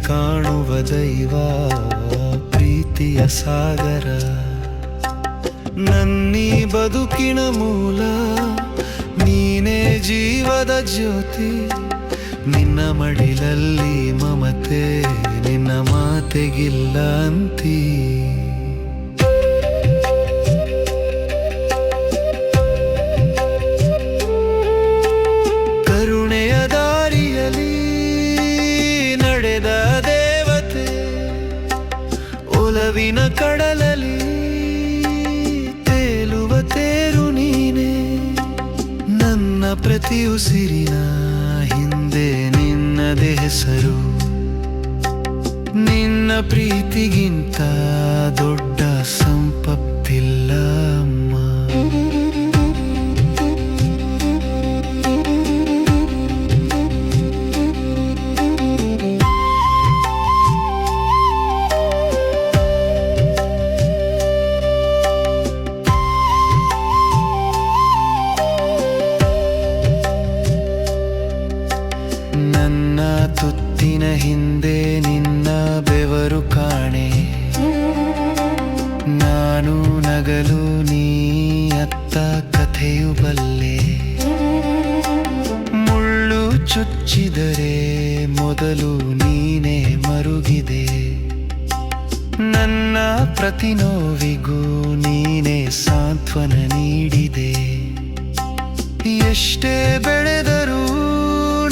ಕಾಣುವ ದೈವ ಪ್ರೀತಿಯ ಸಾಗರ. ನನ್ನೀ ಬದುಕಿನ ಮೂಲ ನೀನೇ ಜೀವದ ಜ್ಯೋತಿ. ನಿನ್ನ ಮಡಿಲಲ್ಲಿ ಮಮತೆ, ನಿನ್ನ ಮಾತೆಗಿಲ್ಲ ಅಂತೀ. ಕರುಣೆಯ ದಾರಿಯಲ್ಲಿ ನಡೆದ ದೇವತೆ, ಒಲವಿನ ಕಡಲಲ್ಲಿ ತೇಲುವ ತೇರು ನೀನೆ. ನನ್ನ ಪ್ರತಿ ಉಸಿರಿನ ಹಿಂದೆ ನಿನ್ನದೇ ಹೆಸರು. ನಿನ್ನ ಪ್ರೀತಿಗಿಂತ ದೊಡ್ಡ ಸಂಪತ್ತಿಲ್ಲ ಅಮ್ಮ. ನನ್ನ ತುತ್ತಿನ ಹಿಂದೆ ನಿನ್ನ ಬೆವರು ಕಾಣೆ. ನಾನು ನಗಲು ನೀ ಅತ್ತ ಕಥೆಯು ಬಲ್ಲೆ. ಮುಳ್ಳು ಚುಚ್ಚಿದರೆ ಮೊದಲು ನೀನೇ ಮರುಗಿದೆ. ನನ್ನ ಪ್ರತಿ ನೋವಿಗೂ ನೀನೇ ಸಾಂತ್ವನ ನೀಡಿದೆ. ಎಷ್ಟೇ ಬೆಳೆದರೂ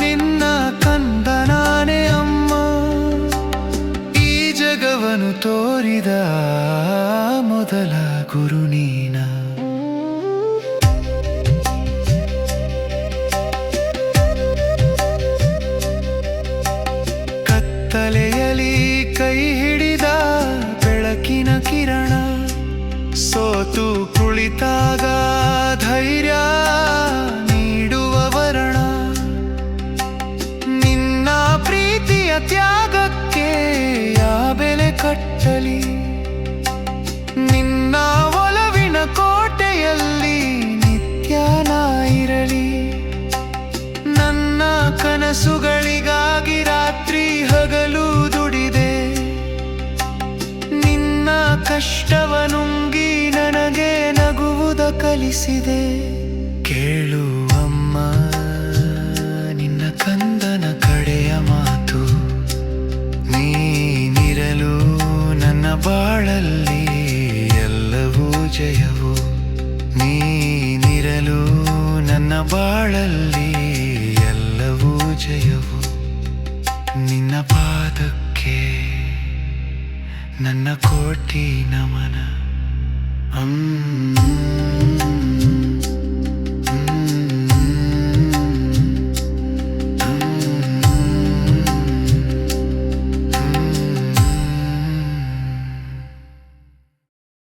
ನಿನ್ನ ಕಂದ ನಾನೇ ಅಮ್ಮ. ಈ ಜಗವನ್ನು ತೋರಿದ ಮೊದಲ ಗುರು ನೀನ. ಕತ್ತಲೆಯಲ್ಲಿ ಕೈ ಹಿಡಿದ ಬೆಳಕಿನ ಕಿರಣ. ಸೋತು ಕುಳಿತಾಗ ಧೈರ್ಯ ನೀಡುವ ವರ್ಣ. ನಿನ್ನ ಪ್ರೀತಿಯ ತ್ಯಾಗಕ್ಕೆ ಯಾ ಬೆಲೆ ಕಟ್ಟಲಿ. ನಿನ್ನ ಒಲವಿನ ಕೋಟೆಯಲ್ಲಿ ನಿತ್ಯ ನಾ ಇರಲಿ. ನನ್ನ ಕನಸುಗಳಿಗಾಗಿ ರಾತ್ರಿ ಹಗಲು ದುಡಿದೆ. ನಿನ್ನ ಕಷ್ಟವ ನುಂಗಿ ನನಗೆ ನಗುವುದ ಕಲಿಸಿದೆ. ಕೇಳು ಅಮ್ಮ ನಿನ್ನ ಕಂದನ ಕಡೆಯ ಮಾತು. ನೀನಿರಲು ನನ್ನ ಬಾಳಲ್ಲಿ ಎಲ್ಲವೂ ಜಯವು. ನೀನಿರಲು ನನ್ನ ಬಾಳಲ್ಲಿ ಎಲ್ಲವೂ ಜಯವು. ನಿನ್ನ ಪಾದಕ್ಕೆ ನನ್ನ ಕೋಟಿ ನಮನ.